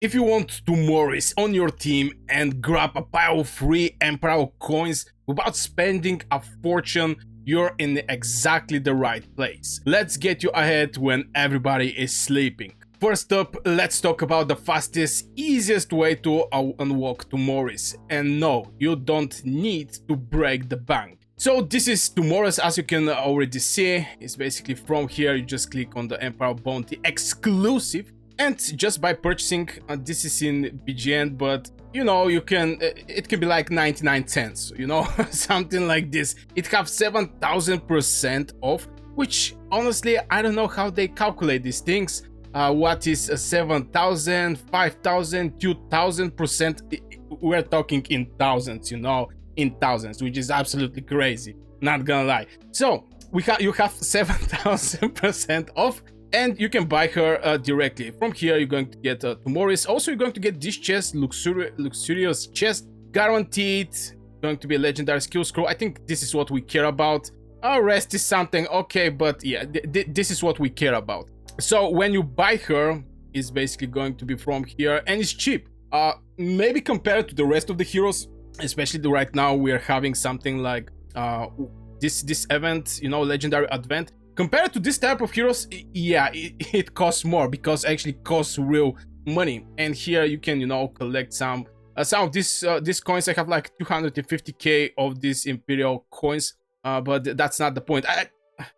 If you want Tomyris on your team and grab a pile of free Emperor coins without spending a fortune, you're in exactly the right place. Let's get you ahead when everybody is sleeping. First up, let's talk about the fastest, easiest way to unlock Tomyris. And no, you don't need to break the bank. So this is Tomyris, as you can already see. It's basically from here, you just click on the Emperor Bounty exclusive. And just by purchasing, this is in BGN, but you know, you can, it can be like 99 cents, you know, something like this. It has 7,000% off, which honestly, I don't know how they calculate these things. What is 7,000, 5,000, 2,000%? We're talking in thousands, you know, in thousands, which is absolutely crazy, not gonna lie. So you have 7,000% off. And you can buy her directly. From here, you're going to get Tomyris. Also, you're going to get this chest, luxurious chest, guaranteed. Going to be a legendary skill scroll. I think this is what we care about. Rest is something, okay, but yeah, this is what we care about. So when you buy her, it's basically going to be from here, and it's cheap. Maybe compared to the rest of the heroes, especially right now, we are having something like this event, you know, legendary advent. Compared to this type of heroes, yeah, it costs more because actually costs real money. And here you can, you know, collect some of these coins. I have like 250k of these imperial coins, but that's not the point.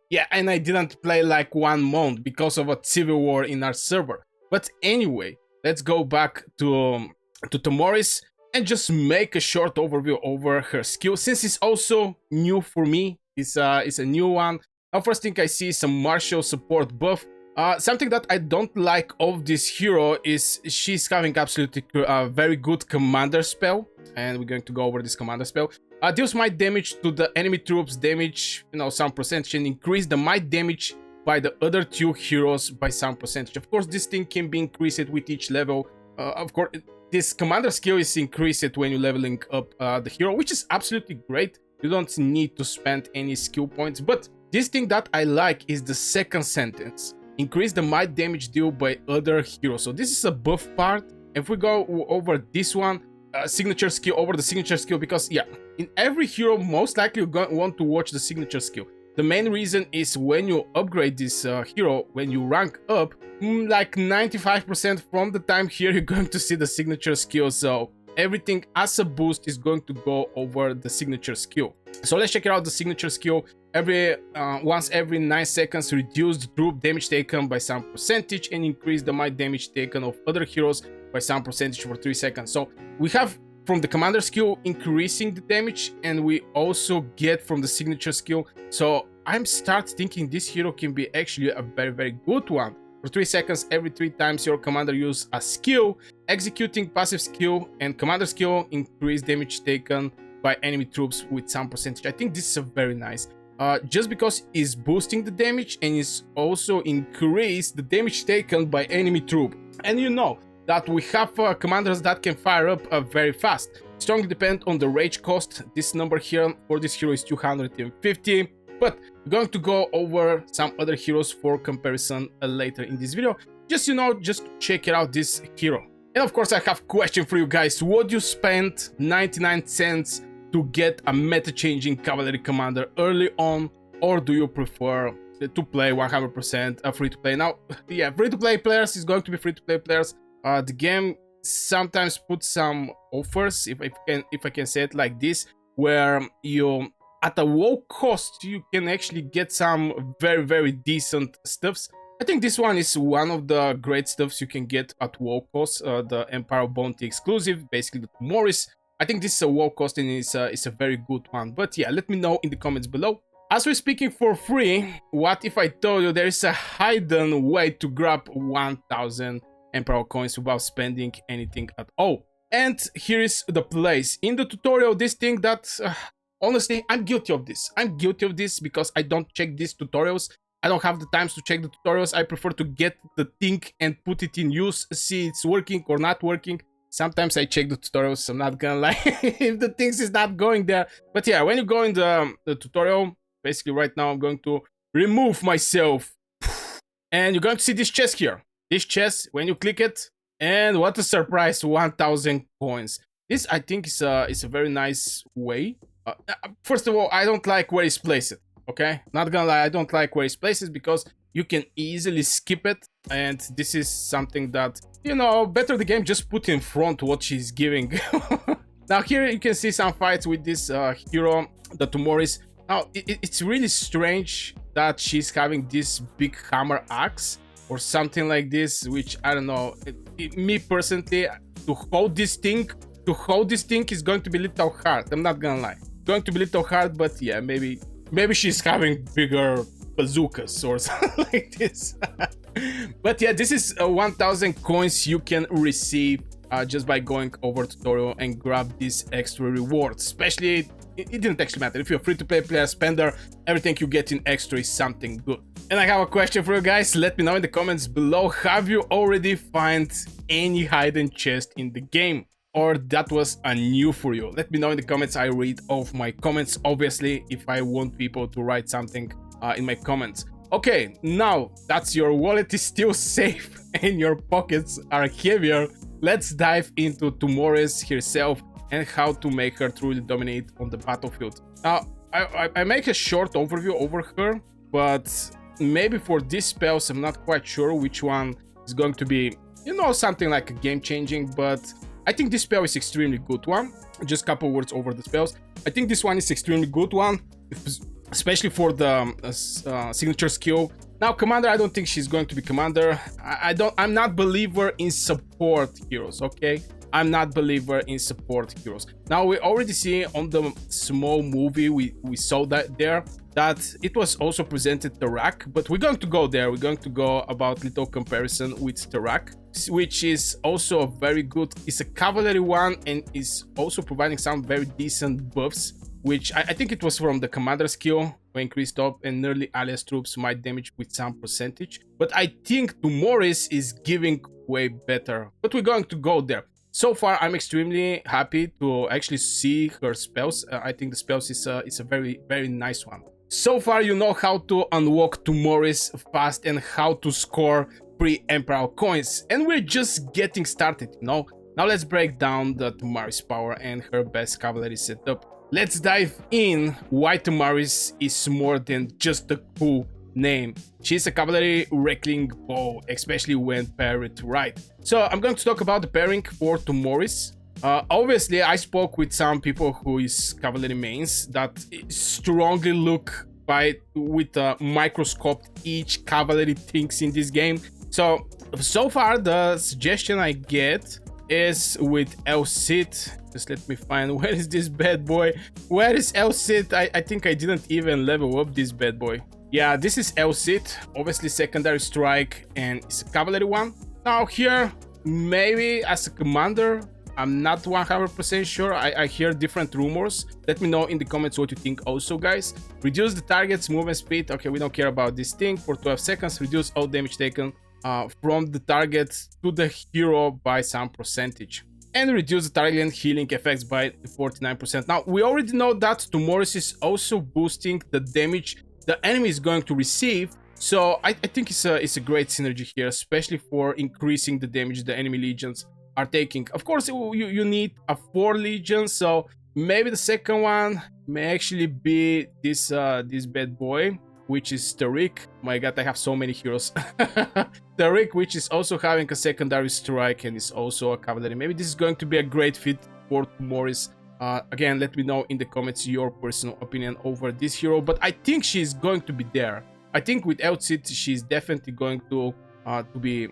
Yeah, and I didn't play like 1 month because of a civil war in our server. But anyway, let's go back to Tomyris and just make a short overview over her skill, since it's also new for me. It's a new one. First thing I see is some martial support buff. Something that I don't like of this hero is she's having absolutely very good commander spell, and we're going to go over this commander spell. Deals might damage to the enemy troops, damage, you know, some percentage, and increase the might damage by the other 2 heroes by some percentage. Of course, this thing can be increased with each level. Of course, this commander skill is increased when you're leveling up the hero, which is absolutely great. You don't need to spend any skill points, but this thing that I like is the second sentence. Increase the might damage dealt by other heroes. So this is a buff part. If we go over this one, signature skill, over the signature skill, because yeah, in every hero, most likely you're going to want to watch the signature skill. The main reason is when you upgrade this hero, when you rank up, like 95% from the time here, you're going to see the signature skill. So everything as a boost is going to go over the signature skill. So let's check it out, the signature skill. Once every 9 seconds, reduce the troop damage taken by some percentage and increase the might damage taken of other heroes by some percentage for 3 seconds. So we have from the commander skill increasing the damage, and we also get from the signature skill. So I'm start thinking this hero can be actually a very, very good one. For 3 seconds, every 3 times your commander use a skill, executing passive skill and commander skill, increase damage taken by enemy troops with some percentage. I think this is a very nice. Just because it's boosting the damage and it's also increase the damage taken by enemy troop. And you know that we have commanders that can fire up very fast. Strongly depend on the rage cost. This number here for this hero is 250. But we're going to go over some other heroes for comparison later in this video. Just, you know, just check it out, this hero. And of course, I have a question for you guys. Would you spend 99 cents to get a meta-changing cavalry commander early on, or do you prefer to play 100% free-to-play? Now, yeah, free-to-play players is going to be free-to-play players. The game sometimes puts some offers, if I can say it like this, where you, at a low cost, you can actually get some very, very decent stuffs. I think this one is one of the great stuffs you can get at low cost, the Empire Bounty exclusive, basically the Tomyris. I think this is a low cost and it's a very good one. But yeah, let me know in the comments below. As we're speaking for free, what if I told you there is a hidden way to grab 1000 Emperor coins without spending anything at all? And here is the place. In the tutorial, this thing that, honestly, I'm guilty of this. I'm guilty of this because I don't check these tutorials. I don't have the time to check the tutorials. I prefer to get the thing and put it in use, see it's working or not working. Sometimes I check the tutorials, I'm not gonna lie, if the things is not going there. But yeah, when you go in the tutorial, basically right now I'm going to remove myself. And you're going to see this chest here. This chest, when you click it, And what a surprise, 1000 coins. This, I think, is a very nice way. First of all, I don't like where it's placed. Okay, not gonna lie, I don't like where it's placed because you can easily skip it, and this is something that, you know, better the game just put in front what she's giving. Now here you can see some fights with this hero, the Tomyris. Now it's really strange that she's having this big hammer axe or something like this, which I don't know. Me personally, to hold this thing is going to be a little hard. I'm not gonna lie, going to be a little hard, but yeah, maybe she's having bigger bazookas or something like this. But yeah, this is 1000 coins you can receive just by going over tutorial and grab these extra rewards. Especially, it didn't actually matter if you're a free-to-play player, spender, everything you get in extra is something good. And I have a question for you guys. Let me know in the comments below, have you already found any hidden chest in the game, or that was a new for you? Let me know in the comments. I read all of my comments, obviously, if I want people to write something in my comments. Okay, now that's your wallet is still safe and your pockets are heavier, let's dive into Tomyris herself and how to make her truly dominate on the battlefield. Now, I make a short overview over her, but maybe for these spells, I'm not quite sure which one is going to be, you know, something like a game-changing, but I think this spell is extremely good one. Just a couple words over the spells. I think this one is extremely good one, especially for the signature skill. Now, Commander, I don't think she's going to be Commander. I'm not believer in support heroes, okay? I'm not believer in support heroes. Now, we already see on the small movie, we saw that there, that it was also presented Tariq, but we're going to go there. We're going to go about little comparison with Tariq, which is also a very good, it's a cavalry one and is also providing some very decent buffs, which I think it was from the commander skill, increased up and nearly allies troops might damage with some percentage. But I think Tomyris is giving way better, but we're going to go there. So far, I'm extremely happy to actually see her spells. I think the spells is a very, very nice one. So far, you know how to unlock Tomyris fast and how to score pre-Emperor coins. And we're just getting started, you know. Now let's break down the Tomyris power and her best cavalry setup. Let's dive in why Tomyris is more than just a cool name. She's a cavalry wrecking bow, especially when paired right. So I'm going to talk about the pairing for Tomyris. Obviously, I spoke with some people who is cavalry mains that strongly look with a microscope each cavalry thinks in this game. So far the suggestion I get is with El Cid. Just let me find, where is this bad boy? Where is El Cid? I think I didn't even level up this bad boy. Yeah, this is El Cid, obviously secondary strike, and it's a cavalry one. Now here, maybe as a commander, I'm not 100% sure. I hear different rumors. Let me know in the comments what you think also, guys. Reduce the target's movement speed. Okay, we don't care about this thing. For 12 seconds, reduce all damage taken from the target to the hero by some percentage. And reduce the target healing effects by 49%. Now, we already know that Tomyris is also boosting the damage the enemy is going to receive. So I think it's a great synergy here, especially for increasing the damage the enemy legions are taking. Of course, you need a 4 legion, so maybe the second one may actually be this bad boy, which is Tariq. My god, I have so many heroes. Tariq, which is also having a secondary strike and is also a cavalry. Maybe this is going to be a great fit for Tomyris. Again, let me know in the comments your personal opinion over this hero, but I think she's going to be there. I think with El Cid, she's definitely going to be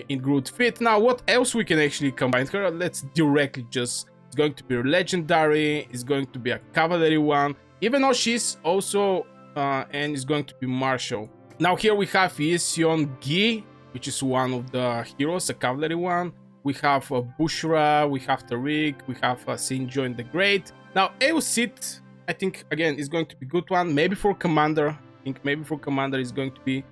in good fit. Now, what else we can actually combine her? Let's directly just, it's going to be legendary, it's going to be a cavalry one, even though she's also and is going to be martial. Now here we have Yesion Gi, which is one of the heroes, a cavalry one. We have Bushra, we have Tariq, we have Sinjoin the Great. Now El Cid, I think again is going to be a good one. Maybe for commander, I think maybe for commander is going to be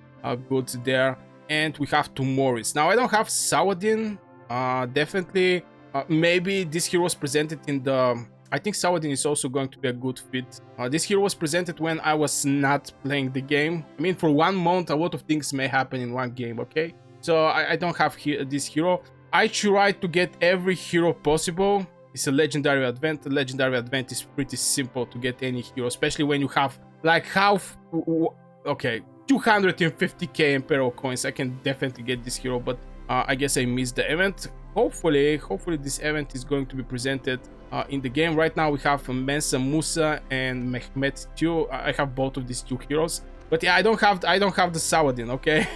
good there. And we have Tomyris. Now I don't have Saladin. Definitely, maybe this hero was presented in the. I think Saladin is also going to be a good fit. This hero was presented when I was not playing the game. I mean, for 1 month, a lot of things may happen in one game, okay? So I don't have this hero. I try to get every hero possible. It's a legendary event. The legendary event is pretty simple to get any hero, especially when you have like half, okay, 250k Imperial coins. I can definitely get this hero, but I guess I missed the event. Hopefully this event is going to be presented in the game. Right now we have Mensa Musa and Mehmet II. I have both of these two heroes, but yeah, I don't have the Saladin. Okay.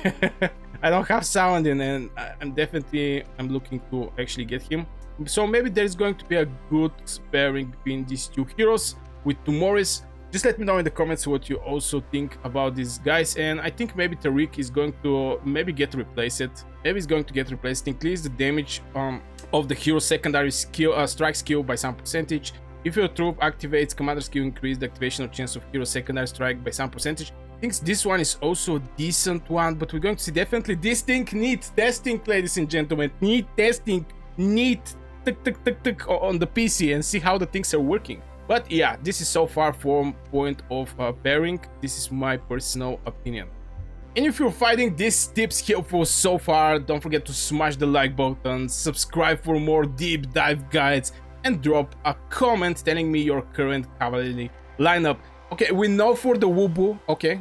I don't have Saladin, and I'm looking to actually get him. So maybe there's going to be a good pairing between these two heroes with Tomyris. Just let me know in the comments what you also think about these guys. And I think maybe Tariq is going to maybe get replaced. Maybe he's going to get replaced. Increase the damage of the hero's secondary skill, strike skill by some percentage. If your troop activates commander skill, increase the activation chance of hero secondary strike by some percentage. I think this one is also a decent one, but we're going to see definitely this thing needs testing, ladies and gentlemen. Need testing, need tick on the PC and see how the things are working. But yeah, this is so far from point of pairing. This is my personal opinion. And if you're finding these tips helpful so far, don't forget to smash the like button, subscribe for more deep dive guides, and drop a comment telling me your current cavalry lineup. Okay, we know for the Wubu, okay,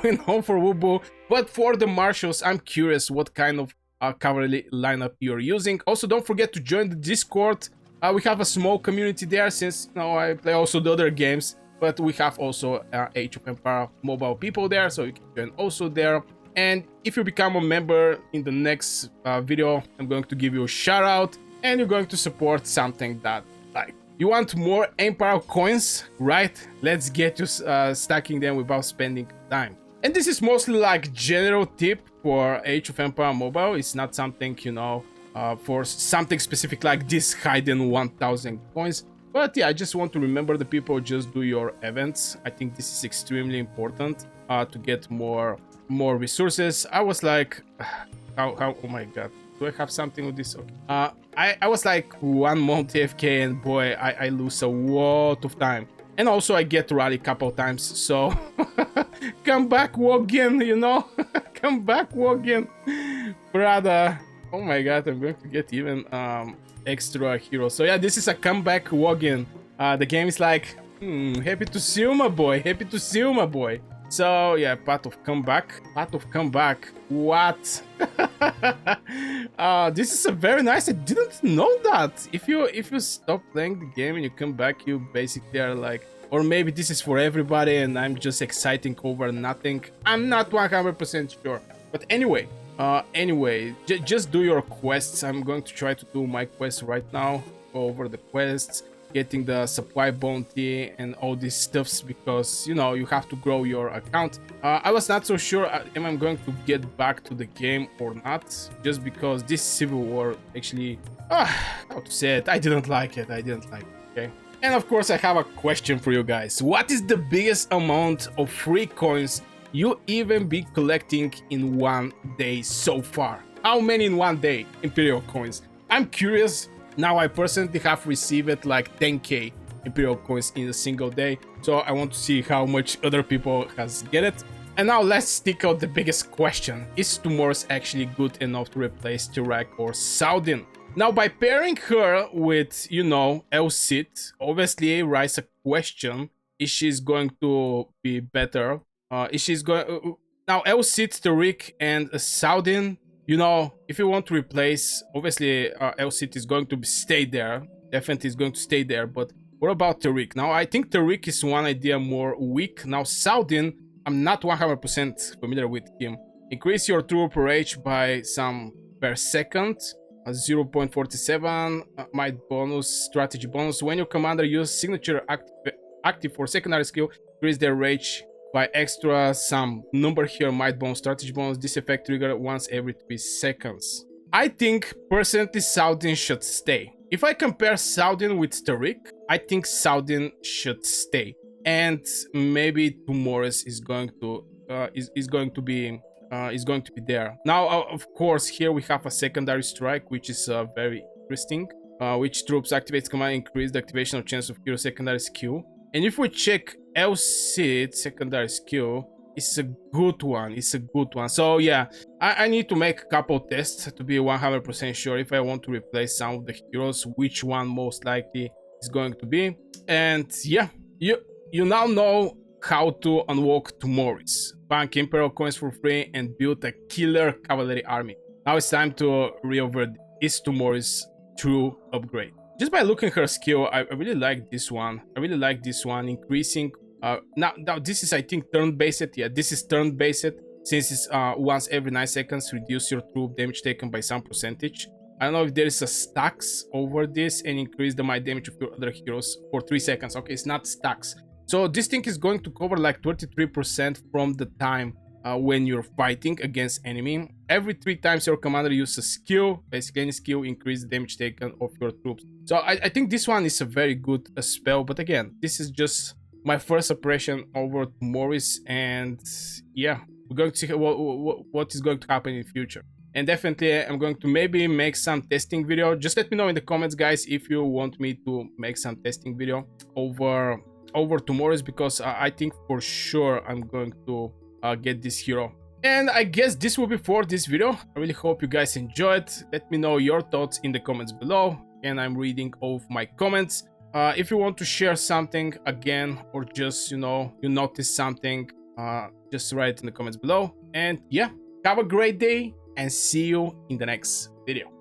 we know for Wubu, but for the marshals, I'm curious what kind of cavalry lineup you're using. Also, don't forget to join the Discord. We have a small community there, since I play also the other games, but we have also Age of Empire mobile people there, so you can join also there. And if you become a member in the next video, I'm going to give you a shout out, and you're going to support something that like. You want more Empire coins, right? Let's get you stacking them without spending time. And this is mostly like general tip for Age of Empire mobile. It's not something, for something specific like this hidden 1000 coins. But yeah, I just want to remember the people, just do your events. I think this is extremely important to get more resources. I was like, oh my god. Do I have something with this? Okay. I was like 1 month AFK, and boy, I lose a lot of time. And also I get rally a couple times, so come back again, come back again, brother. Oh my god, I'm going to get even extra heroes. So yeah, this is a comeback again. The game is like, happy to see you, my boy, happy to see you, my boy. So yeah, path of comeback. What? This is a very nice. I didn't know that. If you stop playing the game and you come back, you basically are like, or maybe this is for everybody and I'm just exciting over nothing. I'm not 100% sure. But anyway, just do your quests. I'm going to try to do my quests right now. Go over the quests, getting the supply bounty and all these stuffs, because you have to grow your account. I was not so sure am I going to get back to the game or not, just because this civil war actually how to say it, I didn't like it, okay. And of course I have a question for you guys. What is the biggest amount of free coins you even be collecting in one day so far? How many in one day Imperial coins? I'm curious. Now I personally have received like 10k Imperial coins in a single day, so I want to see how much other people has get it. And now let's stick out the biggest question. Is Tomyris actually good enough to replace Tariq or Saladin? Now by pairing her with, El Cid, obviously rise a question. Is she going to be better? Is she going... Now El Cid, Tariq and Saladin, if you want to replace, obviously El Cid is going to stay there. Definitely is going to stay there. But what about Tariq? Now, I think Tariq is one idea more weak. Now, Saladin, I'm not 100% familiar with him. Increase your troop rage by some per second. 0.47. Might bonus, strategy bonus. When your commander uses signature active for secondary skill, increase their rage by extra some number here, might bonus, strategy bonus. This effect trigger once every 3 seconds. I think personally Saladin should stay. If I compare Saladin with Tariq, I think Saladin should stay, and maybe Tomyris is going to be there. Now, of course, here we have a secondary strike, which is very interesting. Which troops activates command increase the activation of chance of hero secondary skill. And if we check El Cid secondary skill, it's a good one. It's a good one. So yeah, I need to make a couple tests to be 100% sure if I want to replace some of the heroes, which one most likely is going to be. And yeah, you now know how to unlock Tomyris, bank Imperial coins for free, and build a killer cavalry army. Now it's time to reover this Tomyris true upgrade. Just by looking at her skill, I really like this one. I really like this one, increasing. Now this is, I think, turn-based. Yeah, this is turn-based, since it's once every 9 seconds, reduce your troop damage taken by some percentage. I don't know if there is a stacks over this and increase the might damage of your other heroes for 3 seconds. Okay, it's not stacks. So this thing is going to cover like 23% from the time when you're fighting against enemy. Every 3 times your commander uses a skill, basically any skill, increase the damage taken of your troops. So I think this one is a very good spell, but again, this is just my first impression over Tomyris, and yeah, we're going to see what is going to happen in the future. And definitely I'm going to maybe make some testing video. Just let me know in the comments, guys, if you want me to make some testing video over Tomyris, because I think for sure I'm going to get this hero. And I guess this will be for this video. I really hope you guys enjoyed. Let me know your thoughts in the comments below, and I'm reading all of my comments. If you want to share something again, or just, you know, you notice something, just write it in the comments below. And yeah, have a great day, and see you in the next video.